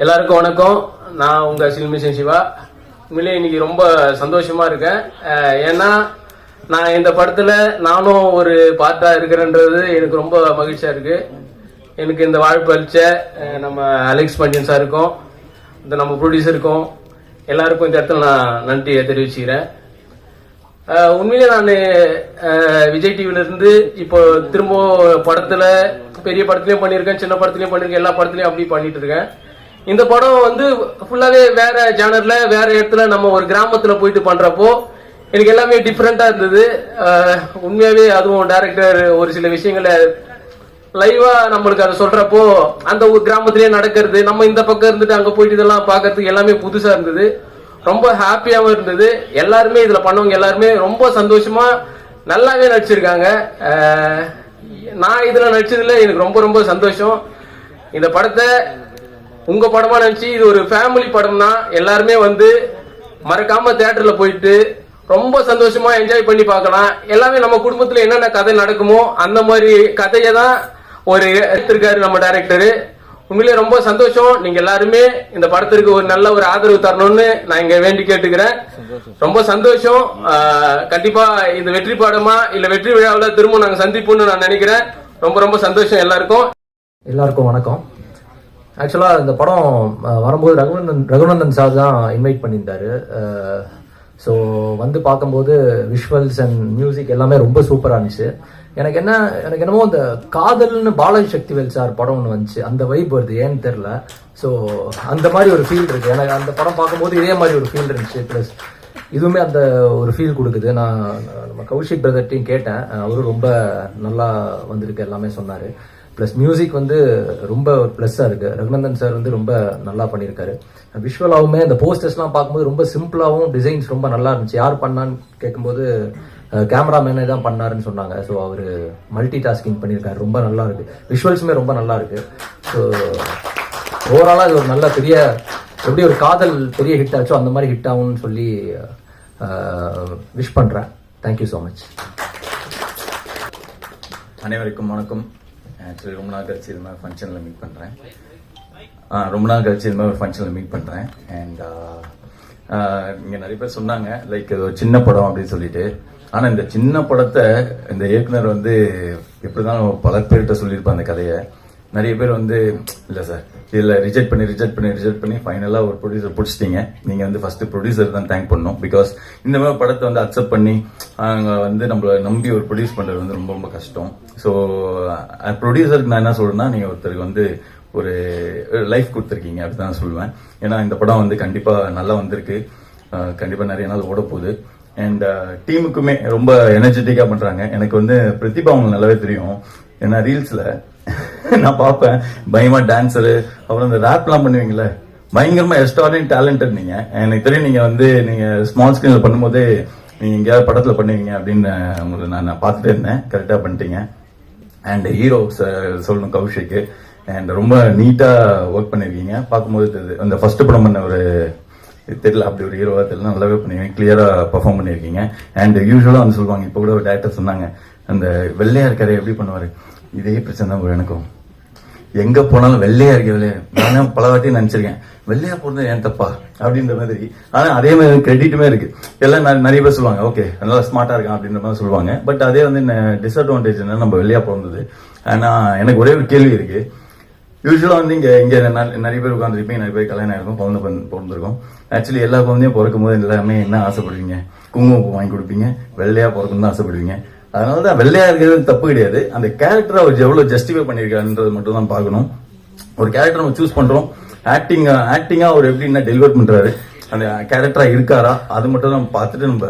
எல்லாருக்கும் வணக்கம். நான் உங்க சில்மிஷன் சிவா. உண்மையிலே இன்னைக்கு ரொம்ப சந்தோஷமா இருக்கேன். ஏன்னா நான் இந்த படத்துல நானும் ஒரு பார்ட்டா இருக்கிறேன்றது எனக்கு ரொம்ப மகிழ்ச்சியா இருக்கு. எனக்கு இந்த வாய்ப்பு அளிச்ச நம்ம அலெக்ஸ் பண்டியன் சாருக்கும் இந்த நம்ம ப்ரொடியூசருக்கும் எல்லாருக்கும் இந்த இடத்துல நான் நன்றியை தெரிவிச்சுக்கிறேன். உண்மையிலே நான் விஜய் டிவில இருந்து இப்போ திரும்ப படத்துல பெரிய படத்துலயும் பண்ணியிருக்கேன், சின்ன படத்துலயும் பண்ணிருக்கேன், எல்லா படத்துலயும் அப்படி பண்ணிட்டு இருக்கேன். இந்த படம் வந்து ஃபுல்லாவே வேற ஜானர்ல வேற இடத்துல நம்ம ஒரு கிராமத்துல போயிட்டு பண்றப்போ எனக்கு எல்லாமே டிஃப்ரெண்டா இருந்தது. உண்மையாவே அதுவும் டைரக்டர் ஒரு சில விஷயங்களை லைவா நம்மளுக்கு அதை சொல்றப்போ அந்த ஒரு கிராமத்திலேயே நடக்கிறது, நம்ம இந்த பக்கம் இருந்துட்டு அங்க போயிட்டு இதெல்லாம் பாக்கிறதுக்கு எல்லாமே புதுசா இருந்தது. ரொம்ப ஹாப்பியாவும் இருந்தது. எல்லாருமே இதுல பண்ணவங்க எல்லாருமே ரொம்ப சந்தோஷமா நல்லாவே நடிச்சிருக்காங்க. நான் இதுல நடிச்சதுல எனக்கு ரொம்ப ரொம்ப சந்தோஷம். இந்த படத்தை உங்க படமா நினைச்சு இது ஒரு ஃபேமிலி படம் தான். எல்லாருமே வந்து மறக்காம தியேட்டர்ல போயிட்டு ரொம்ப சந்தோஷமா என்ஜாய் பண்ணி பார்க்கலாம். எல்லாமே நம்ம குடும்பத்துல என்னென்ன கதை நடக்குமோ அந்த மாதிரி கதையை தான் ஒரு எடுத்திருக்காரு நம்ம டைரக்டரு. உண்மையிலே ரொம்ப சந்தோஷம். நீங்க எல்லாருமே இந்த படத்திற்கு ஒரு நல்ல ஒரு ஆதரவு தரணும்னு நான் இங்க வேண்டி கேட்டுக்கிறேன். ரொம்ப சந்தோஷம். கண்டிப்பா இந்த வெற்றி பாடமா இல்ல வெற்றி விழாவில் திரும்ப நாங்க சந்திப்போம்னு நான் நினைக்கிறேன். ரொம்ப ரொம்ப சந்தோஷம் எல்லாருக்கும். எல்லாருக்கும் வணக்கம். ஆக்சுவலாக இந்த படம் வரும்போது ரகுநந்தன் சார் தான் இன்வைட் பண்ணியிருந்தாரு. ஸோ வந்து பார்க்கும்போது விஷுவல்ஸ் அண்ட் மியூசிக் எல்லாமே ரொம்ப சூப்பராக இருந்துச்சு. எனக்கு என்னமோ இந்த காதல்னு பாலாஜி சக்திவேல் சார் படம் ஒன்று வந்துச்சு, அந்த வைப் வருது, ஏன்னு தெரில. ஸோ அந்த மாதிரி ஒரு ஃபீல் இருக்குது எனக்கு. அந்த படம் பார்க்கும்போது இதே மாதிரி ஒரு ஃபீல் இருந்துச்சு. ப்ளஸ் இதுவுமே அந்த ஒரு ஃபீல் கொடுக்குது. நான் நம்ம கௌஷிக் பிரதர்ட்டையும் கேட்டேன், அவரும் ரொம்ப நல்லா வந்திருக்கு எல்லாமே சொன்னார். ப்ளஸ் மியூசிக் வந்து ரொம்ப ப்ளஸ்ஸாக இருக்குது. ரகுநந்தன் சார் வந்து ரொம்ப நல்லா பண்ணியிருக்காரு. விஷுவலாகவுமே அந்த போஸ்டர்ஸ்லாம் பார்க்கும்போது ரொம்ப சிம்பிளாகவும் டிசைன்ஸ் ரொம்ப நல்லா இருந்துச்சு. யார் பண்ணான்னு கேட்கும்போது கேமராமேனே தான் பண்ணாருன்னு சொன்னாங்க. ஸோ அவர் மல்டி டாஸ்கிங் பண்ணியிருக்காரு, ரொம்ப நல்லா இருக்கு. விஷுவல்ஸுமே ரொம்ப நல்லா இருக்கு. ஸோ ஓவராலாக இது ஒரு நல்ல பெரிய எப்படி ஒரு காதல் பெரிய ஹிட் ஆச்சோ அந்த மாதிரி ஹிட் ஆகும்னு சொல்லி விஷ் பண்ணுறேன். Thank you so much. அனைவருக்கும் வணக்கம். ஆக்சுவலி ரொம்ப நாள் கழிச்சு இது மாதிரி ஃபங்க்ஷனில் மீட் பண்ணுறேன். அண்ட் இங்கே நிறைய பேர் சொன்னாங்க லைக் இது ஒரு சின்ன படம் அப்படின்னு சொல்லிட்டு. ஆனால் இந்த சின்ன படத்தை இந்த இயக்குனர் வந்து எப்படி தான் பல பேர்கிட்ட சொல்லியிருப்பாங்க அந்த கதையை. நிறைய பேர் வந்து இல்லை சார் இதில் ரிஜெக்ட் பண்ணி ஃபைனலாக ஒரு ப்ரொடியூசர் பிடிச்சிட்டீங்க. நீங்கள் வந்து ஃபர்ஸ்ட் ப்ரொடியூசர் தான் தேங்க் பண்ணணும். பிகாஸ் இந்த மாதிரி படத்தை வந்து அக்செப்ட் பண்ணி அவங்க வந்து நம்மளை நம்பி ஒரு ப்ரொடியூஸ் பண்ணுறது வந்து ரொம்ப ரொம்ப கஷ்டம். ஸோ ப்ரொடியூசருக்கு நான் என்ன சொல்றேன்னா, நீங்கள் ஒருத்தருக்கு வந்து ஒரு லைஃப் கொடுத்துருக்கீங்க அப்படி தான் சொல்லுவேன். ஏன்னா இந்த படம் வந்து கண்டிப்பாக நல்லா வந்திருக்கு, கண்டிப்பாக நிறைய நாள் ஓட போகுது. அண்ட் டீமுக்குமே ரொம்ப எனர்ஜெட்டிக்காக பண்ணுறாங்க. எனக்கு வந்து பிரதிபா அவங்களுக்கு நல்லாவே தெரியும். ஏன்னா ரீல்ஸில் நான் பார்ப்பேன், பயங்கரமா டான்ஸரு, அப்புறம் இந்த ரேப்லாம் பண்ணுவீங்களே, பயங்கரமா எக்ஸ்ட்ராடினரி டேலண்டட் நீங்க. எனக்கு தெரியும் நீங்க வந்து நீங்க ஸ்மால் ஸ்கிரீன்ல பண்ணும்போது நீங்க எங்கேயாவது படத்துல பண்ணுவீங்க அப்படின்னு உங்களை நான் பார்த்துட்டே இருந்தேன். கரெக்டா பண்ணிட்டீங்க. அண்ட் ஹீரோ சொல்லணும் கௌஷிக். அண்ட் ரொம்ப நீட்டா ஒர்க் பண்ணிருக்கீங்க. பார்க்கும்போது தெரியுது அந்த ஃபர்ஸ்ட் படம் பண்ண ஒரு தெரியல அப்படி ஒரு ஹீரோவா தெரியல, நல்லாவே பண்ணிருக்கீங்க, கிளியரா பெர்ஃபார்ம் பண்ணிருக்கீங்க. அண்ட் யூஸ்வலா வந்து சொல்லுவாங்க, இப்போ கூட ஒரு டேரக்டர் சொன்னாங்க, அந்த வெள்ளையா இருக்காரு எப்படி பண்ணுவாரு, இதே பிரச்சனை தான் எனக்கும். எங்க போனாலும் வெள்ளையா இருக்க நானே பல வாட்டி நினைச்சிருக்கேன், வெள்ளையா போறது ஏன் தப்பா அப்படின்ற மாதிரி. ஆனா அதே மாதிரி கிரெடிட்டுமே இருக்கு. எல்லாம் நிறைய பேர் சொல்லுவாங்க ஓகே நல்லா ஸ்மார்ட்டா இருக்கான் அப்படின்ற மாதிரி சொல்லுவாங்க. பட் அதே வந்து டிஸ்அட்வான்டேஜ் என்ன, நம்ம வெள்ளையா பிறந்தது. ஆனா எனக்கு ஒரே ஒரு கேள்வி இருக்கு. யூஸ்வலா வந்து இங்க நிறைய பேர் உட்காந்துருப்பீங்க, நிறைய பேர் கல்யாணம் ஆயிருக்கும், குழந்தை பிறந்திருக்கும். ஆக்சுவலி எல்லா குழந்தையும் பிறக்கும் போது எல்லாமே என்ன ஆசைப்படுவீங்க, குங்குமம் வாங்கி கொடுப்பீங்க, வெள்ளையா பிறக்கணும் தான் ஆசைப்படுவீங்க. அதனாலதான் வெள்ளையா இருக்கிறது தப்பு கிடையாது. அந்த கேரக்டரை அவர் எவ்வளவு ஜஸ்டிஃபை பண்ணிருக்காருன்றது மட்டும் தான் பார்க்கணும். ஒரு கேரக்டர் நம்ம சூஸ் பண்றோம், ஆக்டிங்கா அவர் எப்படி டெலிவர் பண்றாரு, அந்த கேரக்டரா இருக்காரா, அது மட்டும் நம்ம பார்த்துட்டு நம்ம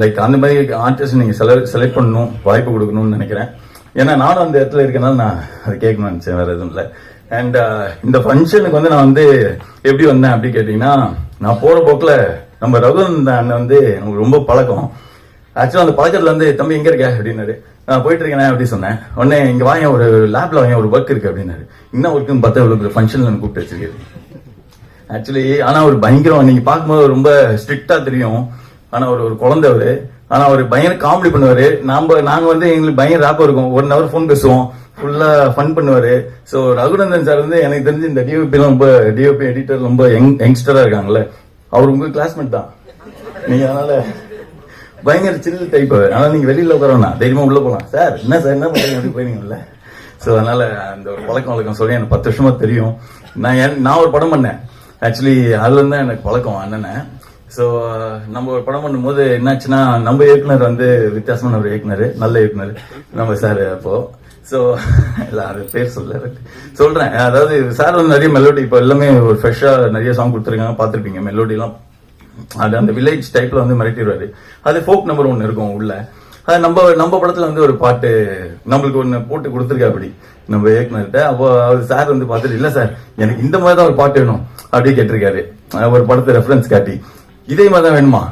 லைக் அந்த மாதிரி ஆர்டிஸ்ட் நீங்க செலக்ட் பண்ணணும், வாய்ப்பு கொடுக்கணும்னு நினைக்கிறேன். ஏன்னா நானும் அந்த இடத்துல இருக்கனால நான் அதை கேட்கணும்னு நினைச்சேன், வேற எதுவும் இல்லை. அண்ட் இந்த ஃபங்க்ஷனுக்கு வந்து நான் வந்து எப்படி வந்தேன் அப்படி கேட்டீங்கன்னா, நான் போற போக்குல நம்ம ரகுநந்தன் அண்ணன் வந்து எனக்கு ரொம்ப பழக்கம். ஆக்சுவலா அந்த பழக்கத்துல வந்து தம்பி எங்க இருக்க அப்படின்னாரு. நான் போயிட்டு இருக்கேன் அப்படி சொன்னேன். உடனே இங்க வாங்க ஒரு லேப்ல வாங்க ஒரு ஒர்க் இருக்கு அப்படின்னாரு. இன்னும் ஒர்க்குன்னு பார்த்தா இவ்வளவு ஃபங்க்ஷன்ல கூப்பிட்டு வச்சிருக்காரு. ஆக்சுவலி ஆனா ஒரு பயங்கரம், நீங்க பார்க்கும்போது ரொம்ப ஸ்ட்ரிக்டா தெரியும். ஆனா ஒரு குழந்தை அவரு. ஆனா அவர் பயங்கர காமெடி பண்ணுவாரு. நாங்க வந்து எங்களுக்கு பயங்கர ராப்பா இருக்கும். 1 hour போன் பேசுவோம், ஃபுல்லா ஃபன் பண்ணுவாரு. ஸோ ரகுநந்தன் சார் வந்து எனக்கு தெரிஞ்சு இந்த டிஓபி எடிட்டர் ரொம்ப யங்ஸ்டரா இருக்காங்கல்ல, அவர் உங்க கிளாஸ்மேட் தான். நீங்க அதனால பயங்கர சில்லு டைப். ஆனா நீங்க வெளியில உட்காரனா தைரியமா உள்ள போலாம். சார் என்ன சார் என்ன பண்றீங்க அப்படி போயிருங்கல்ல. ஸோ அதனால அந்த ஒரு பழக்கம் வழக்கம் சொல்லி எனக்கு 10 வருஷமா தெரியும். நான் ஒரு படம் பண்ணேன் ஆக்சுவலி, அதுல இருந்தா எனக்கு பழக்கம் அண்ணனை. ஸோ நம்ம ஒரு படம் பண்ணும்போது என்னாச்சுன்னா, நம்ம இயக்குனர் வந்து வித்தியாசமான ஒரு இயக்குனர், நல்ல இயக்குனர் நம்ம சார். அப்போ ஸோ இல்லை அது பேர் சொல்றேன். அதாவது சார் வந்து நிறைய மெலோடி, இப்போ எல்லாமே ஒரு ஃப்ரெஷ்ஷா நிறைய சாங் கொடுத்துருக்காங்க, பார்த்துருப்பீங்க. மெலோடிலாம் அது அந்த வில்லேஜ் டைப்ல வந்து மிரட்டிடுவாரு. அது ஃபோக் நம்பர் ஒன்று இருக்கும் உள்ள. அது நம்ம படத்துல வந்து ஒரு பாட்டு நம்மளுக்கு ஒன்று போட்டு கொடுத்துருக்கா அப்படி நம்ம இயக்குனர்கிட்ட. அப்போ அவர் சார் வந்து பார்த்துட்டு, இல்ல சார் எனக்கு இந்த மாதிரி தான் ஒரு பாட்டு வேணும் அப்படி கேட்டிருக்காரு. ஒரு படத்தை ரெஃபரன்ஸ் காட்டி, இதே மாதிரி தான் வேணுமா,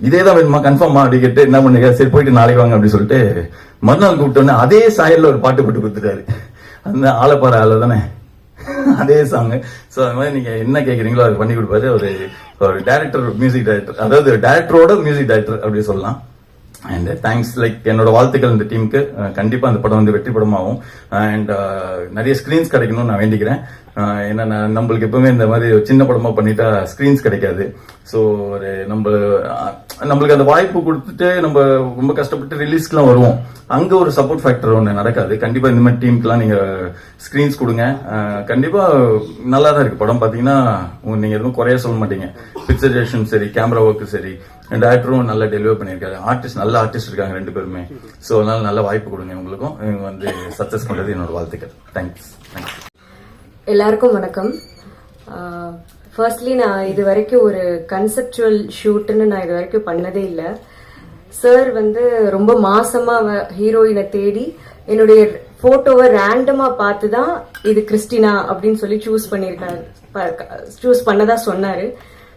இதே தான் வேணுமா கன்ஃபார்மா அப்படி கேட்டு என்ன பண்ணுங்க, சரி போயிட்டு நாளைக்கு வாங்க அப்படி சொல்லிட்டு மறுநாள் கூப்பிட்டோன்னே அதே சாயல்ல ஒரு பாட்டு போட்டு கொடுத்துட்டாரு. அந்த ஆலப்பாறை ஆள தானே அதே சாங். ஸோ அது மாதிரி நீங்க என்ன கேட்குறீங்களோ அது பண்ணி கொடுப்பாரு. ஒரு டைரக்டர், மியூசிக் டைரக்டர், அதாவது டைரக்டரோட மியூசிக் டைரக்டர் அப்படி சொல்லலாம். அண்ட் தேங்க்ஸ், லைக் என்னோட வாழ்த்துக்கள் இந்த டீமுக்கு. கண்டிப்பா அந்த படம் வந்து வெற்றி படமாகும். அண்ட் நிறைய ஸ்கிரீன்ஸ் கிடைக்கணும்னு நான் வேண்டிக்கிறேன். ஏன்னா நம்மளுக்கு எப்பவுமே இந்த மாதிரி சின்ன படமா பண்ணிட்டா ஸ்கிரீன்ஸ் கிடைக்காது. ஸோ ஒரு நம்மளுக்கு அந்த வாய்ப்பு கொடுத்துட்டு நம்ம ரொம்ப கஷ்டப்பட்டு ரிலீஸ்க்குலாம் வருவோம், அங்க ஒரு சப்போர்ட் ஃபேக்டர் ஒன்று நடக்காது. கண்டிப்பா இந்த மாதிரி டீமுக்குலாம் நீங்க ஸ்கிரீன்ஸ் கொடுங்க. கண்டிப்பா நல்லா தான் இருக்கு படம். பாத்தீங்கன்னா நீங்க எதுவும் குறைய சொல்ல மாட்டீங்க. பிக்சரேஷன் சரி, கேமரா ஒர்க்கு சரி, டேரக்டரும் நல்லா டெலிவர் பண்ணியிருக்காரு. நல்ல ஆர்டிஸ்ட் இருக்காங்க 2 பேருமே. ஸோ அதனால நல்ல வாய்ப்பு கொடுங்க உங்களுக்கும். இவங்க வந்து சக்சஸ் பண்றது என்னோட வாழ்த்துக்கள். தேங்க்ஸ். எல்லாருக்கும் வணக்கம். ஃபர்ஸ்ட்லி நான் இது வரைக்கும் ஒரு கன்செப்சுவல் ஷூட்னு நான் இது வரைக்கும் பண்ணதே இல்லை. சார் வந்து ரொம்ப மாசமா ஹீரோயினை தேடி என்னுடைய போட்டோவை ரேண்டமா பார்த்து தான் இது கிறிஸ்டினா அப்படின்னு சொல்லி சூஸ் பண்ணதா சொன்னாரு.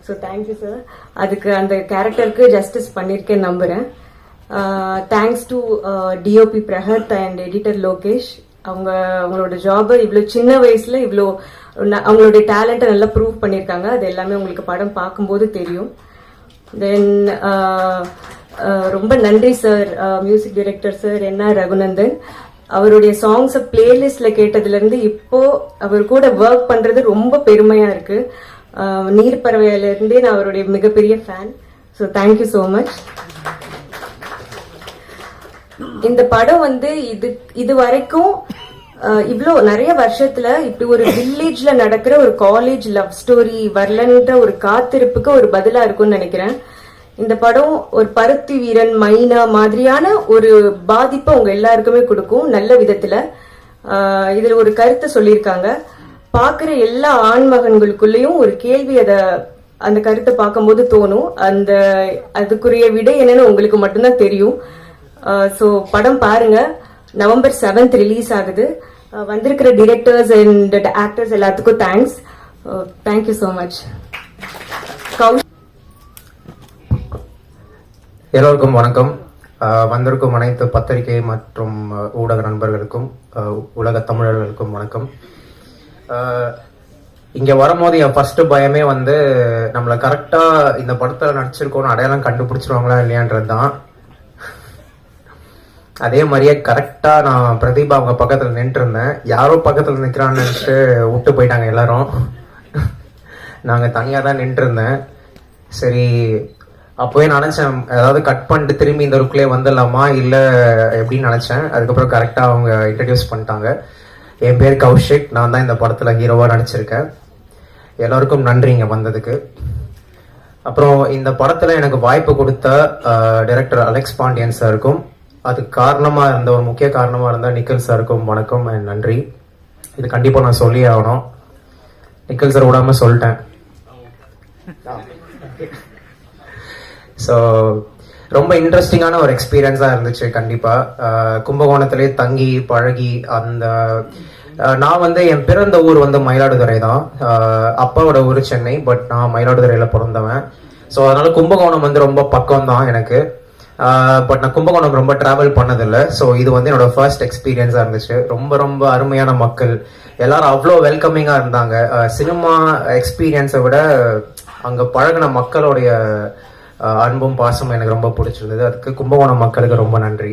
So thank you sir. அதுக்கு அந்த கேரக்டருக்கு ஜஸ்டிஸ் பண்ணியிருக்கேன் நம்புறேன். Thanks to DOP Prahath and editor Lokesh. அவங்களோட ஜாபை இவ்வளோ சின்ன வயசுல இவ்வளோ அவங்களுடைய டேலண்ட்டை நல்லா ப்ரூவ் பண்ணியிருக்காங்க. அது எல்லாமே உங்களுக்கு படம் பார்க்கும்போது தெரியும். தென் ரொம்ப நன்றி sir, music director sir NR Raghunandan. அவருடைய சாங்ஸை பிளேலிஸ்ட்ல கேட்டதுல இருந்து இப்போ அவர் கூட ஒர்க் பண்றது ரொம்ப பெருமையா இருக்கு. நீர்ப்பறவையில இருந்தே நான் அவருடைய மிகப்பெரிய fan. So thank you so much. இந்த படம் வந்து இது வரைக்கும் இவ்வளோ நிறைய வருஷத்துல இப்படி ஒரு வில்லேஜ்ல நடக்கிற ஒரு காலேஜ் லவ் ஸ்டோரி வரலன்ற ஒரு காத்திருப்புக்கு ஒரு பதிலா இருக்கும்னு நினைக்கிறேன். இந்த படம் ஒரு பருத்தி வீரன், மைனா மாதிரியான ஒரு பாதிப்பை உங்க எல்லாருக்குமே கொடுக்கும் நல்ல விதத்துல. இதுல ஒரு கருத்தை சொல்லியிருக்காங்க, பாக்குற எல்லா ஆண்மகன்களுக்குள்ளயும் ஒரு கேள்வி அந்த கருத்தை பார்க்கும்போது தோணும். அதுக்குரிய விடை என்னன்னு உங்களுக்கு மட்டும்தான் தெரியும். ஸோ படம் பாருங்க. November 7th ரிலீஸ் ஆகுது. வந்திருக்கிற டிரெக்டர்ஸ் அண்ட் ஆக்டர்ஸ் எல்லாத்துக்கும் தேங்க்ஸ். Thank you so much. எல்லோருக்கும் வணக்கம். வந்திருக்கும் அனைத்து பத்திரிகை மற்றும் ஊடக நண்பர்களுக்கும் உலக தமிழர்களுக்கும் வணக்கம். இங்க வரும்போது என் ஃபர்ஸ்ட் பயமே வந்து நம்மள கரெக்டா இந்த படத்துல நடிச்சிருக்கோம்னு அடையாளம் கண்டுபிடிச்சிருவாங்களா இல்லையான்றது தான். அதே மாதிரியே கரெக்டா நான் பிரதீபா அவங்க பக்கத்துல நின்று இருந்தேன். யாரோ பக்கத்துல நிக்கிறான்னு நினைச்சிட்டு விட்டு போயிட்டாங்க எல்லாரும். நாங்க தனியா தான் நின்று இருந்தேன். சரி, அப்பவே நினைச்சேன் ஏதாவது கட் பண்ணிட்டு திரும்பி இந்த ருக்லயே வந்துடலாமா இல்ல எப்படின்னு நினைச்சேன். அதுக்கப்புறம் கரெக்டா அவங்க இன்ட்ரடியூஸ் பண்ணிட்டாங்க. என் பேர் கௌஷிக், நான் தான் இந்த படத்துல ஹீரோவா நடிச்சிருக்கேன். எல்லாருக்கும் நன்றி இங்க வந்ததுக்கு. அப்புறம் இந்த படத்துல எனக்கு வாய்ப்பு கொடுத்த டைரக்டர் அலெக்ஸ் பாண்டியன் சாருக்கும், அதுக்கு காரணமா இருந்த ஒரு முக்கிய காரணமா இருந்த நிக்கில் சாருக்கும் வணக்கம் அண்ட் நன்றி. இது கண்டிப்பா நான் சொல்லி ஆகணும். நிக்கில் சார் விடாம சொல்லிட்டேன். ஸோ ரொம்ப இன்ட்ரெஸ்டிங்கான ஒரு எக்ஸ்பீரியன்ஸா இருந்துச்சு. கண்டிப்பா கும்பகோணத்திலே தங்கி பழகி அந்த நான் வந்து என் பிறந்த ஊர் வந்து மயிலாடுதுறை தான். அப்பாவோட ஊர் சென்னை, பட் நான் மயிலாடுதுறையில பிறந்தவன். ஸோ அதனால கும்பகோணம் வந்து ரொம்ப பக்கம் தான் எனக்கு. பட் நான் கும்பகோணம் ரொம்ப டிராவல் பண்ணதில்லை. ஸோ இது வந்து என்னோட ஃபர்ஸ்ட் எக்ஸ்பீரியன்ஸா இருந்துச்சு. ரொம்ப ரொம்ப அருமையான மக்கள், எல்லாரும் அவ்வளோ வெல்கமிங்கா இருந்தாங்க. சினிமா எக்ஸ்பீரியன்ஸை விட அங்க பழகின மக்களுடைய அன்பும் பாசமும் எனக்கு ரொம்ப பிடிச்சிருந்தது. அதுக்கு கும்பகோணம் மக்களுக்கு ரொம்ப நன்றி.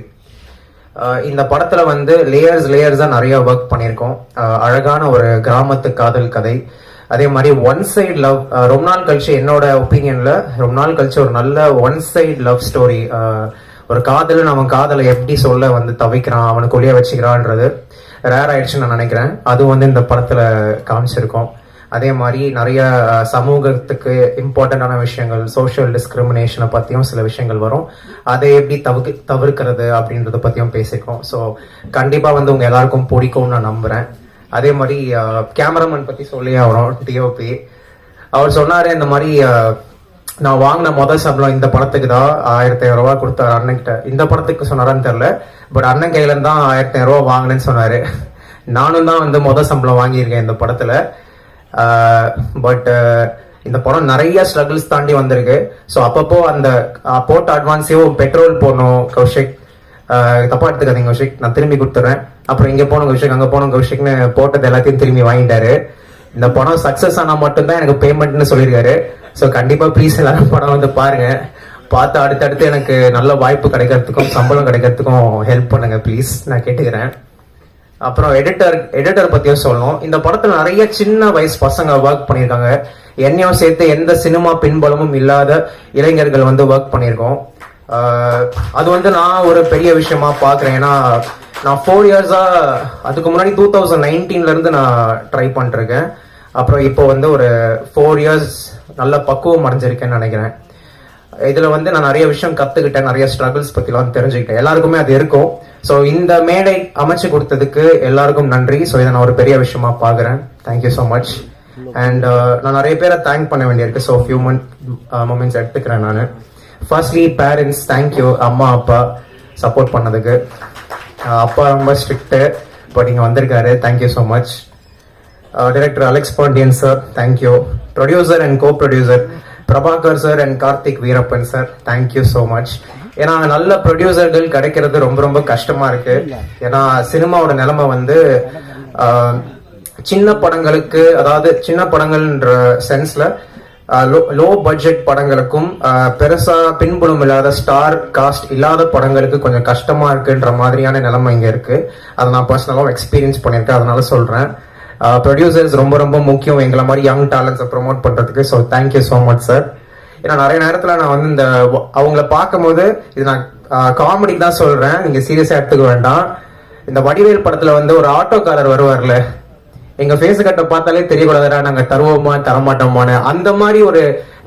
இந்த படத்துல வந்து லேயர்ஸா நிறைய ஒர்க் பண்ணியிருக்கோம். அழகான ஒரு கிராமத்து காதல் கதை, அதே மாதிரி ஒன் சைடு லவ். ரொம்ப நாள் கழிச்சு, என்னோட ஒப்பீனியன்ல ரொம்ப நாள் கழிச்சு ஒரு நல்ல ஒன் சைடு லவ் ஸ்டோரி. ஒரு காதலன் அவன் காதலை எப்படி சொல்ல வந்து தவிக்கிறான், அவனுக்கு ஒளிய வச்சுக்கிறான்றது ரேர் ஆயிடுச்சுன்னு நான் நினைக்கிறேன். அது வந்து இந்த படத்துல காமிச்சிருக்கோம். அதே மாதிரி நிறைய சமூகத்துக்கு இம்பார்ட்டண்டான விஷயங்கள், சோஷியல் டிஸ்கிரிமினேஷனை பத்தியும் சில விஷயங்கள் வரும். அதை எப்படி தவிர்க்கிறது அப்படின்றத பத்தியும் பேசியிருக்கோம். ஸோ கண்டிப்பா வந்து உங்க எல்லாருக்கும் பிடிக்கும்னு நான் நம்புறேன். அதே மாதிரி கேமராமேன் பத்தி சொல்லி ஆகிறோம். டிஓபி அவர் சொன்னாரு, இந்த மாதிரி நான் வாங்கின முதல் சம்பளம் இந்த படத்துக்கு தான் 1500 ரூபாய் கொடுத்தாரு அண்ணன்கிட்ட. இந்த படத்துக்கு சொன்னாரான்னு தெரியல, பட் அண்ணன் கையில தான் 1500 ரூபாய் வாங்கினேன்னு சொன்னாரு. நானும் தான் வந்து முதல் சம்பளம் வாங்கியிருக்கேன் இந்த படத்துல. பட் இந்த படம் நிறைய ஸ்ட்ரகிள்ஸ் தாண்டி வந்திருக்கு. ஸோ அப்பப்போ அந்த போட்ட அட்வான்ஸையும் பெட்ரோல் போடணும் கௌஷிக், தப்பா எடுத்துக்காதீங்க கௌஷிக், நான் திரும்பி கொடுத்துறேன். அப்புறம் இங்க போனோம் கௌஷிக், அங்க போனோம் கௌஷிக்னு போட்டது எல்லாத்தையும் திரும்பி வாங்கிட்டாரு. இந்த படம் சக்சஸ் ஆனா மட்டும்தான் எனக்கு பேமெண்ட்னு சொல்லியிருக்காரு. ஸோ கண்டிப்பா ப்ளீஸ் எல்லாரும் படம் வந்து பாருங்க. பார்த்து அடுத்தடுத்து எனக்கு நல்ல வாய்ப்பு கிடைக்கிறதுக்கும் சம்பளம் கிடைக்கிறதுக்கும் ஹெல்ப் பண்ணுங்க ப்ளீஸ், நான் கேட்டுக்கிறேன். அப்புறம் எடிட்டர் பத்தியும் சொல்லணும். இந்த படத்துல நிறைய சின்ன வயசு பசங்க ஒர்க் பண்ணியிருக்காங்க. என்னையும் சேர்த்து எந்த சினிமா பின்பலமும் இல்லாத இளைஞர்கள் வந்து ஒர்க் பண்ணியிருக்கோம். அது வந்து நான் ஒரு பெரிய விஷயமா பாக்குறேன். ஏன்னா நான் 4 இயர்ஸா, அதுக்கு முன்னாடி 2019 இருந்து நான் ட்ரை பண்ணிருக்கேன். அப்புறம் இப்போ வந்து ஒரு 4 இயர்ஸ் நல்ல பக்குவம் அடைஞ்சிருக்கேன்னு நினைக்கிறேன். இதுல வந்து நான் நிறைய விஷயம் கத்துக்கிட்டேன், நிறைய ஸ்ட்ரகிள்ஸ் பத்திலாம் தெரிஞ்சுக்கிட்டேன். எல்லாருக்குமே அது இருக்கும். ஸோ இந்த மேடை அமைச்சு கொடுத்ததுக்கு எல்லாருக்கும் நன்றி. ஸோ இதை நான் ஒரு பெரிய விஷயமா பாக்குறேன். Thank you so much. அண்ட் நான் நிறைய பேரை தேங்க் பண்ண வேண்டியிருக்கு. ஸோ ஃபியூ மொமெண்ட்ஸ் எடுத்துக்கிறேன் நான். Firstly parents, thank you. அம்மா அப்பா சப்போர்ட் பண்ணதுக்கு. அப்பா ரொம்ப ஸ்ட்ரிக்ட்டு, பட் இங்கே வந்திருக்காரு. Thank you so much. Director Alex Pandian sir, thank you. Producer and co producer Prabhakar sir and Karthik Veerappan sir, thank you so much. ஏன்னா நல்ல ப்ரொடியூசர்கள் கிடைக்கிறது ரொம்ப ரொம்ப கஷ்டமா இருக்கு. ஏன்னா சினிமாவோட நிலைமை வந்து சின்ன படங்களுக்கு, அதாவது சின்ன படங்கள்ன்ற சென்ஸ்ல லோ பட்ஜெட் படங்களுக்கும் பெருசா பின்புலம் இல்லாத ஸ்டார் காஸ்ட் இல்லாத படங்களுக்கு கொஞ்சம் கஷ்டமா இருக்குன்ற மாதிரியான நிலைமை இங்க இருக்கு. அதை நான் பர்சனலாக எக்ஸ்பீரியன்ஸ் பண்ணியிருக்கேன், அதனால சொல்றேன். ப்ரொடியூசர்ஸ் ரொம்ப ரொம்ப முக்கியம் எங்களை மாதிரி யங் டேலண்ட்ஸை ப்ரொமோட் பண்றதுக்கு. So thank you so much sir. ஏன்னா நிறைய நேரத்துல நான் வந்து இந்த அவங்கள பார்க்கும்போது, இது நான் காமெடிக்கு தான் சொல்றேன், நீங்க சீரியஸா எடுத்துக்க வேண்டாம். இந்த வடிவேல் படத்துல வந்து ஒரு ஆட்டோக்காரர் வருவார்ல, எங்க ஃபேஸ் கட்ட பார்த்தாலே தெரியக்கூடாதுடா நாங்க தருவோமா தரமாட்டோமான்னு, அந்த மாதிரி ஒரு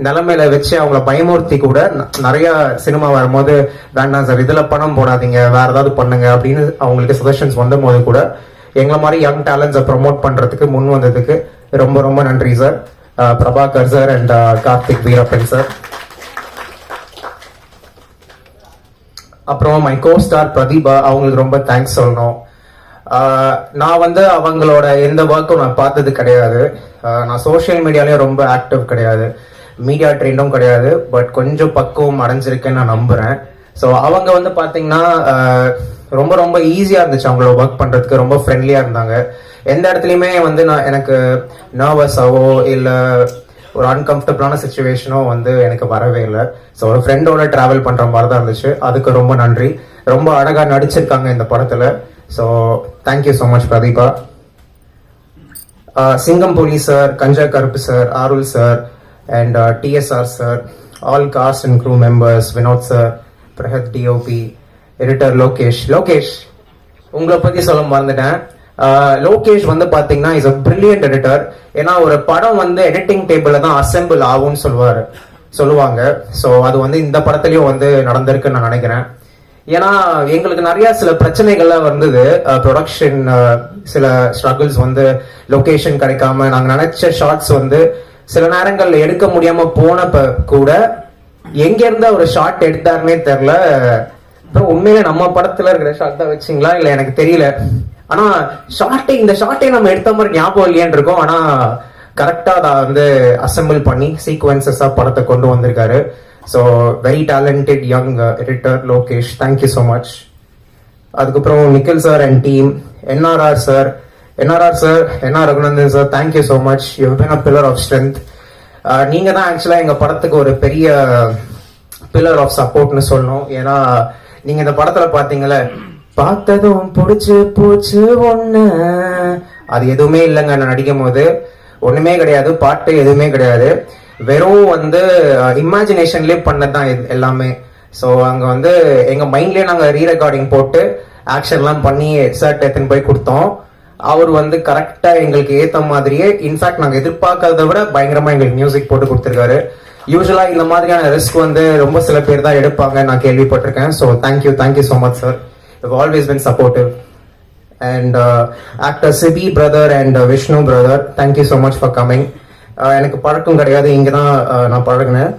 நிலைமையில வச்சு அவங்கள பயமுறுத்தி கூட நிறைய சினிமா வரும்போது, வேண்டாம் சார் இதுல பணம் போடாதீங்க, வேற ஏதாவது பண்ணுங்க அப்படின்னு அவங்களுக்கு சஜஷன்ஸ் வந்த போது கூட எங்களை மாதிரி யங் டேலண்ட்ஸை ப்ரொமோட் பண்றதுக்கு முன் வந்ததுக்கு ரொம்ப ரொம்ப நன்றி sir. Prabhakar sir and Karthik Veerappan sir. அப்புறம் மை கோ ஸ்டார் பிரதீபா, அவங்களுக்கு ரொம்ப தேங்க்ஸ் சொல்லணும். நான் வந்து அவங்களோட எந்த ஒர்க்கும் நான் பார்த்தது கிடையாது. நான் சோஷியல் மீடியாலயும் ரொம்ப ஆக்டிவ் கிடையாது, மீடியா ட்ரெண்டும் கிடையாது, பட் கொஞ்சம் பக்குவம் அடைஞ்சிருக்கேன்னு நான் நம்புறேன். ஸோ அவங்க வந்து பாத்தீங்கன்னா ரொம்ப ரொம்ப ஈஸியா இருந்துச்சு அவங்களோட ஒர்க் பண்றதுக்கு, ரொம்ப ஃப்ரெண்ட்லியா இருந்தாங்க. எந்த இடத்துலயுமே வந்து நான் எனக்கு நர்வஸாவோ இல்ல ஒரு அன்கம்ஃபர்டபுளான சுச்சுவேஷனோ வந்து எனக்கு வரவே இல்லை. ஸோ ஒரு ஃப்ரெண்டோட டிராவல் பண்ற மாதிரி தான் இருந்துச்சு. அதுக்கு ரொம்ப நன்றி. ரொம்ப அழகா நடிச்சிருக்காங்க இந்த படத்துல. So thank you so much Pratibha. Singam Puli sir, Ganja Karuppu sir, Arul sir and TSR sir, all cast and crew members, Vinod sir, Prahath DOP, editor Lokesh உங்களை பத்தி சொல்ல மறந்துட்டேன். லோகேஷ் வந்து பாத்தீங்கன்னா இஸ் அ பிரில்லியன்ட் எடிட்டர். ஏன்னா ஒரு படம் வந்து எடிட்டிங் டேபிள்ல தான் அசெம்பிள் ஆகும்னு சொல்லுவாங்க. ஸோ அது வந்து இந்த படத்துலயும் வந்து நடந்திருக்குன்னு நான் நினைக்கிறேன். ஏன்னா எங்களுக்கு நிறைய சில பிரச்சனைகள்லாம் வந்தது, ப்ரொடக்ஷன் சில ஸ்ட்ரகிள்ஸ் வந்து, லொகேஷன் கிடைக்காம நாங்க நினைச்ச ஷார்ட்ஸ் வந்து சில நேரங்கள்ல எடுக்க முடியாம போனப்ப கூட எங்க இருந்த ஒரு ஷார்ட் எடுத்தாருன்னே தெரியல. உண்மையிலே நம்ம படத்துல இருக்கிற ஷார்ட் தான் வச்சிங்களா இல்ல எனக்கு தெரியல. ஆனா இந்த ஷார்ட்டை நம்ம எடுத்த மாதிரி ஞாபகம் இல்லையான்னு இருக்கும். ஆனா கரெக்டா அதை வந்து அசெம்பிள் பண்ணி சீக்வன்சஸா படத்தை கொண்டு வந்திருக்காரு. So very talented young editor Lokesh, thank you so much. அதுக்கப்புறம் Nikhil sir and team, NRR sir, NR Raghunandan sir, thank you so much. You been a pillar of strength. நீங்க தான் ஆக்சுவலா எங்க படத்துக்கு ஒரு பெரிய பில்லர் ஆஃப் சப்போர்ட்னு சொல்லணும். ஏன்னா நீங்க இந்த படத்துல பாத்தீங்களே, பார்த்ததும் புடிச்சு போச்சு ஒண்ணு. அது எதுவுமே இல்லைங்க. நான் நடிக்கும் போது ஒண்ணுமே கிடையாது, பாட்டு எதுவுமே கிடையாது. வெறும் வந்து இமேஜினேஷன்லயே பண்ணதான் எல்லாமே. ஸோ அங்க வந்து எங்க மைண்ட்லயே நாங்க ரீ ரெக்கார்டிங் போட்டு ஆக்ஷன்லாம் பண்ணி எக்ஸாக்ட் எடுத்துன்னு போய் கொடுத்தோம். அவர் வந்து கரெக்டா எங்களுக்கு ஏத்த மாதிரியே, இன்ஃபேக்ட் நாங்க எதிர்பார்க்கறத விட பயங்கரமா எங்களுக்கு மியூசிக் போட்டு கொடுத்துருக்காரு. யூஸ்வலா இந்த மாதிரியான ரிஸ்க் வந்து ரொம்ப சில பேர் தான் எடுப்பாங்க, நான் கேள்விப்பட்டிருக்கேன். So thank you so much sir. You've always been supportive. And actor Sibi brother and Vishnu brother, thank you so much for coming. எனக்கு பழக்கம் கிடையாது, இங்கே தான் நான் பழகினேன்.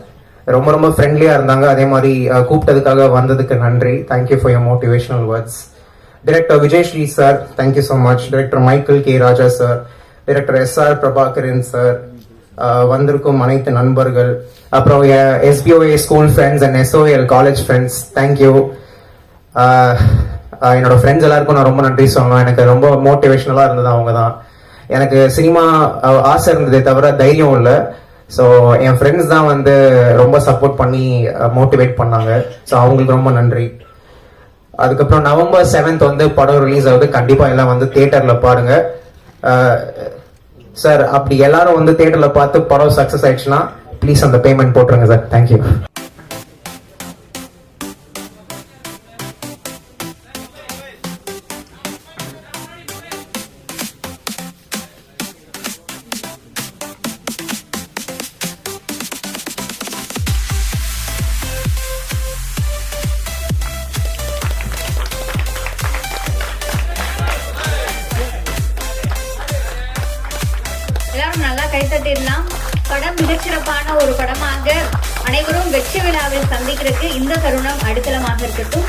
ரொம்ப ரொம்ப ஃப்ரெண்ட்லியாக இருந்தாங்க. அதே மாதிரி கூப்பிட்டதுக்காக வந்ததுக்கு நன்றி. Thank you for your motivational words. Director Vijay Sri sir, thank you so much. Director Michael K Raja sir, director SR Prabhakaran sir, வந்திருக்கும் அனைத்து நண்பர்கள், அப்புறம் SBOA school friends and SOL college friends, thank you. என்னோட ஃப்ரெண்ட்ஸ் எல்லாருக்கும் நான் ரொம்ப நன்றி சொல்லணும். எனக்கு ரொம்ப மோட்டிவேஷனலாக இருந்தது அவங்க தான். எனக்கு சினிமா ஆசை இருந்ததே தவிர தைரியம் இல்லை. ஸோ என் ஃப்ரெண்ட்ஸ் தான் வந்து ரொம்ப சப்போர்ட் பண்ணி மோட்டிவேட் பண்ணாங்க. ஸோ அவங்களுக்கு ரொம்ப நன்றி. அதுக்கப்புறம் November 7th வந்து படம் ரிலீஸ் ஆகுது. கண்டிப்பாக எல்லாம் வந்து தியேட்டரில் பாருங்க சார். அப்படி எல்லாரும் வந்து தியேட்டரில் பார்த்து படம் சக்ஸஸ் ஆயிடுச்சுன்னா ப்ளீஸ் அந்த பேமெண்ட் போட்டுருங்க சார். தேங்க்யூ. எல்லாரும் நல்லா கைத்தட்டிடலாம். படம் மிகச்சிறப்பான ஒரு படமாக அனைவரும் வெற்றி விழாவில் சந்திக்கிறதுக்கு இந்த தருணம் அடித்தளமாக இருக்கட்டும்.